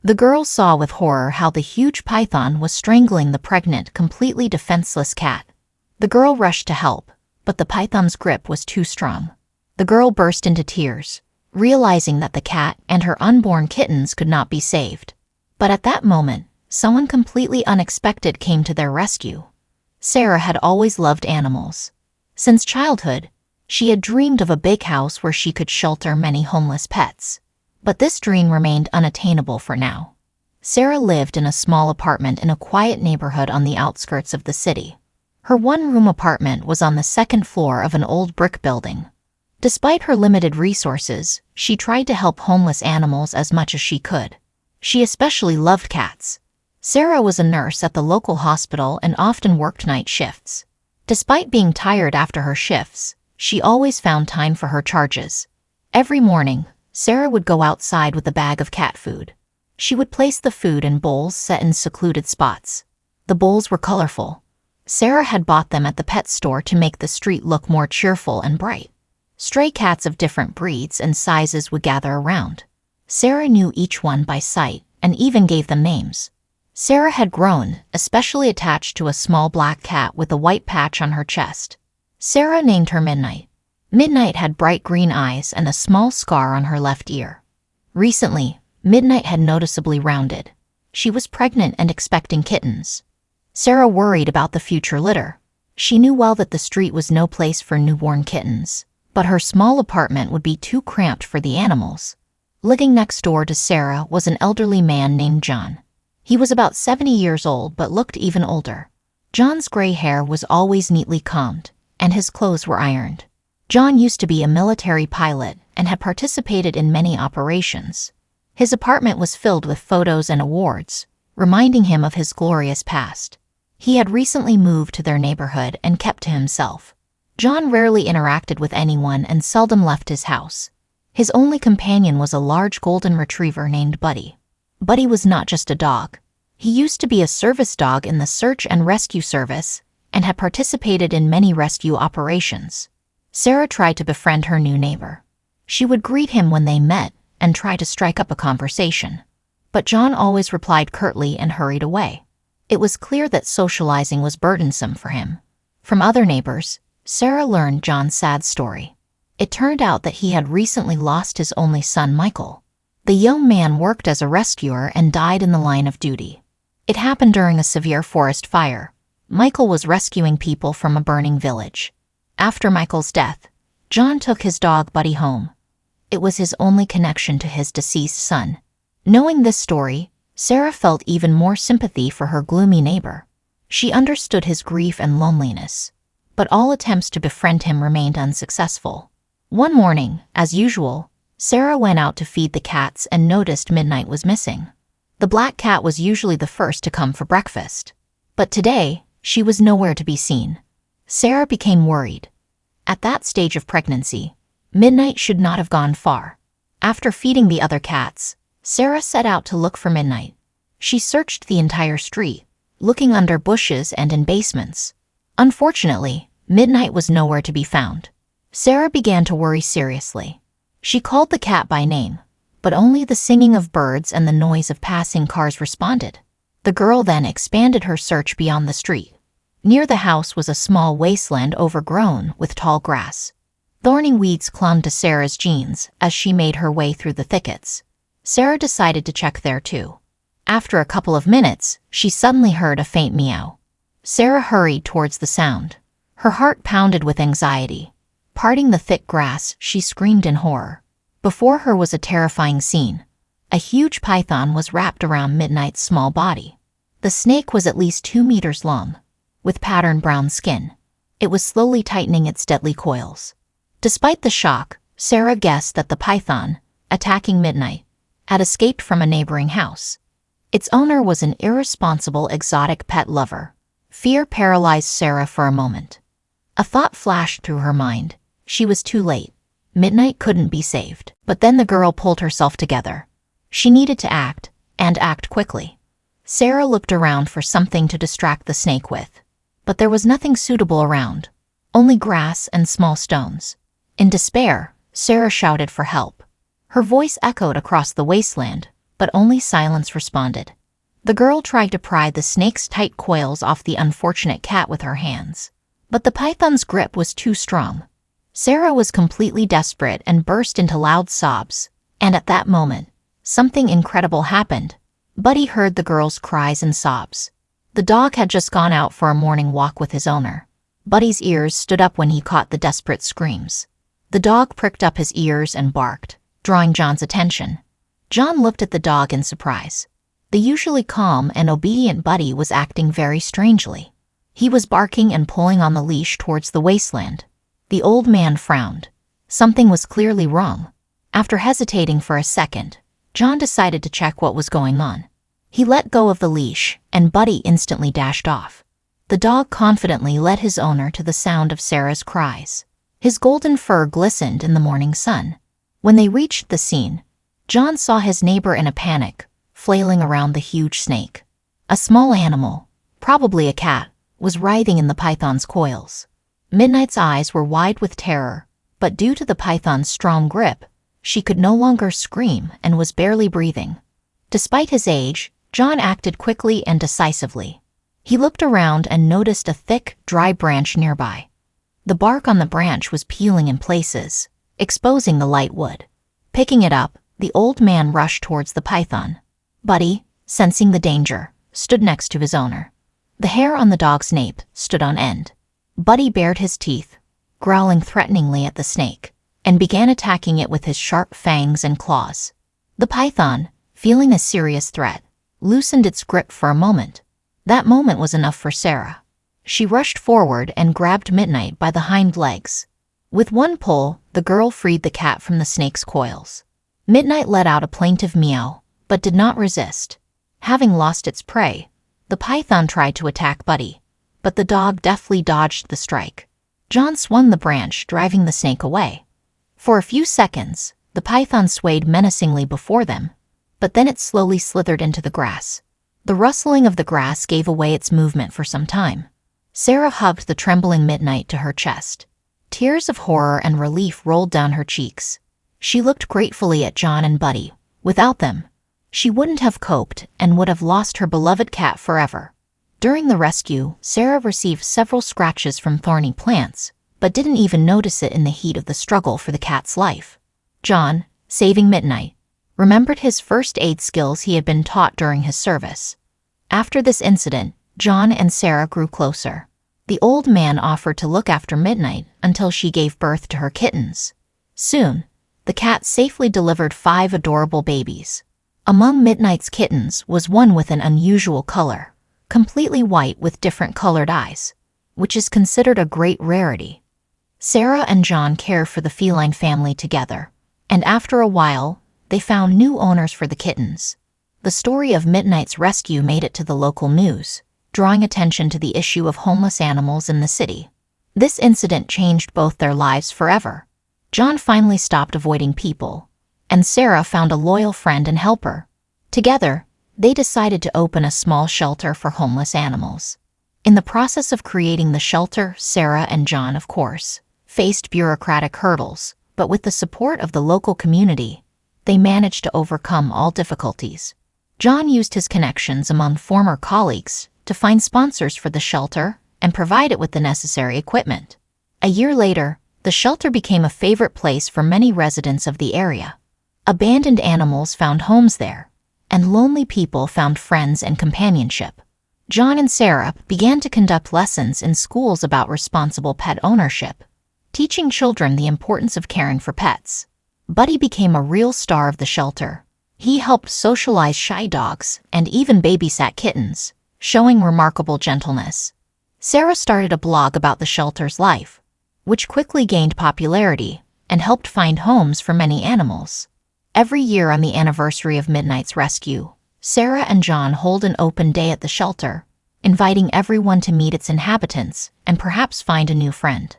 The girl saw with horror how the huge python was strangling the pregnant, completely defenseless cat. The girl rushed to help, but the python's grip was too strong. The girl burst into tears, realizing that the cat and her unborn kittens could not be saved. But at that moment, someone completely unexpected came to their rescue. Sarah had always loved animals. Since childhood, she had dreamed of a big house where she could shelter many homeless pets. But this dream remained unattainable for now. Sarah lived in a small apartment in a quiet neighborhood on the outskirts of the city. Her one-room apartment was on the second floor of an old brick building. Despite her limited resources, she tried to help homeless animals as much as she could. She especially loved cats. Sarah was a nurse at the local hospital and often worked night shifts. Despite being tired after her shifts, she always found time for her charges. Every morning, Sarah would go outside with a bag of cat food. She would place the food in bowls set in secluded spots. The bowls were colorful. Sarah had bought them at the pet store to make the street look more cheerful and bright. Stray cats of different breeds and sizes would gather around. Sarah knew each one by sight and even gave them names. Sarah had grown, especially attached to a small black cat with a white patch on her chest. Sarah named her Midnight. Midnight had bright green eyes and a small scar on her left ear. Recently, Midnight had noticeably rounded. She was pregnant and expecting kittens. Sarah worried about the future litter. She knew well that the street was no place for newborn kittens, but her small apartment would be too cramped for the animals. Living next door to Sarah was an elderly man named John. He was about 70 years old but looked even older. John's gray hair was always neatly combed, and his clothes were ironed. John used to be a military pilot and had participated in many operations. His apartment was filled with photos and awards, reminding him of his glorious past. He had recently moved to their neighborhood and kept to himself. John rarely interacted with anyone and seldom left his house. His only companion was a large golden retriever named Buddy. Buddy was not just a dog. He used to be a service dog in the search and rescue service and had participated in many rescue operations. Sarah tried to befriend her new neighbor. She would greet him when they met and try to strike up a conversation. But John always replied curtly and hurried away. It was clear that socializing was burdensome for him. From other neighbors, Sarah learned John's sad story. It turned out that he had recently lost his only son, Michael. The young man worked as a rescuer and died in the line of duty. It happened during a severe forest fire. Michael was rescuing people from a burning village. After Michael's death, John took his dog Buddy home. It was his only connection to his deceased son. Knowing this story, Sarah felt even more sympathy for her gloomy neighbor. She understood his grief and loneliness, but all attempts to befriend him remained unsuccessful. One morning, as usual, Sarah went out to feed the cats and noticed Midnight was missing. The black cat was usually the first to come for breakfast, but today, she was nowhere to be seen. Sarah became worried. At that stage of pregnancy, Midnight should not have gone far. After feeding the other cats, Sarah set out to look for Midnight. She searched the entire street, looking under bushes and in basements. Unfortunately, Midnight was nowhere to be found. Sarah began to worry seriously. She called the cat by name, but only the singing of birds and the noise of passing cars responded. The girl then expanded her search beyond the street. Near the house was a small wasteland overgrown with tall grass. Thorny weeds clung to Sarah's jeans as she made her way through the thickets. Sarah decided to check there too. After a couple of minutes, she suddenly heard a faint meow. Sarah hurried towards the sound. Her heart pounded with anxiety. Parting the thick grass, she screamed in horror. Before her was a terrifying scene. A huge python was wrapped around Midnight's small body. The snake was at least 2 meters long, with patterned brown skin. It was slowly tightening its deadly coils. Despite the shock, Sarah guessed that the python, attacking Midnight, had escaped from a neighboring house. Its owner was an irresponsible exotic pet lover. Fear paralyzed Sarah for a moment. A thought flashed through her mind. She was too late. Midnight couldn't be saved. But then the girl pulled herself together. She needed to act, and act quickly. Sarah looked around for something to distract the snake with. But there was nothing suitable around. Only grass and small stones. In despair, Sarah shouted for help. Her voice echoed across the wasteland, but only silence responded. The girl tried to pry the snake's tight coils off the unfortunate cat with her hands, but the python's grip was too strong. Sarah was completely desperate and burst into loud sobs, and at that moment, something incredible happened. Buddy heard the girl's cries and sobs. The dog had just gone out for a morning walk with his owner. Buddy's ears stood up when he caught the desperate screams. The dog pricked up his ears and barked, drawing John's attention. John looked at the dog in surprise. The usually calm and obedient Buddy was acting very strangely. He was barking and pulling on the leash towards the wasteland. The old man frowned. Something was clearly wrong. After hesitating for a second, John decided to check what was going on. He let go of the leash, and Buddy instantly dashed off. The dog confidently led his owner to the sound of Sarah's cries. His golden fur glistened in the morning sun. When they reached the scene, John saw his neighbor in a panic, flailing around the huge snake. A small animal, probably a cat, was writhing in the python's coils. Midnight's eyes were wide with terror, but due to the python's strong grip, she could no longer scream and was barely breathing. Despite his age, John acted quickly and decisively. He looked around and noticed a thick, dry branch nearby. The bark on the branch was peeling in places, exposing the light wood. Picking it up, the old man rushed towards the python. Buddy, sensing the danger, stood next to his owner. The hair on the dog's nape stood on end. Buddy bared his teeth, growling threateningly at the snake, and began attacking it with his sharp fangs and claws. The python, feeling a serious threat, loosened its grip for a moment. That moment was enough for Sarah. She rushed forward and grabbed Midnight by the hind legs. With one pull, the girl freed the cat from the snake's coils. Midnight let out a plaintive meow, but did not resist. Having lost its prey, the python tried to attack Buddy, but the dog deftly dodged the strike. John swung the branch, driving the snake away. For a few seconds, the python swayed menacingly before them, but then it slowly slithered into the grass. The rustling of the grass gave away its movement for some time. Sarah hugged the trembling Midnight to her chest. Tears of horror and relief rolled down her cheeks. She looked gratefully at John and Buddy. Without them, she wouldn't have coped and would have lost her beloved cat forever. During the rescue, Sarah received several scratches from thorny plants, but didn't even notice it in the heat of the struggle for the cat's life. John, saving Midnight, remembered his first aid skills he had been taught during his service. After this incident, John and Sarah grew closer. The old man offered to look after Midnight until she gave birth to her kittens. Soon, the cat safely delivered 5 adorable babies. Among Midnight's kittens was one with an unusual color, completely white with different colored eyes, which is considered a great rarity. Sarah and John cared for the feline family together, and after a while, they found new owners for the kittens. The story of Midnight's rescue made it to the local news, drawing attention to the issue of homeless animals in the city. This incident changed both their lives forever. John finally stopped avoiding people, and Sarah found a loyal friend and helper. Together, they decided to open a small shelter for homeless animals. In the process of creating the shelter, Sarah and John, of course, faced bureaucratic hurdles, but with the support of the local community, they managed to overcome all difficulties. John used his connections among former colleagues to find sponsors for the shelter and provide it with the necessary equipment. A year later, the shelter became a favorite place for many residents of the area. Abandoned animals found homes there, and lonely people found friends and companionship. John and Sarah began to conduct lessons in schools about responsible pet ownership, teaching children the importance of caring for pets. Buddy became a real star of the shelter. He helped socialize shy dogs and even babysat kittens, showing remarkable gentleness. Sarah started a blog about the shelter's life, which quickly gained popularity and helped find homes for many animals. Every year on the anniversary of Midnight's rescue, Sarah and John hold an open day at the shelter, inviting everyone to meet its inhabitants and perhaps find a new friend.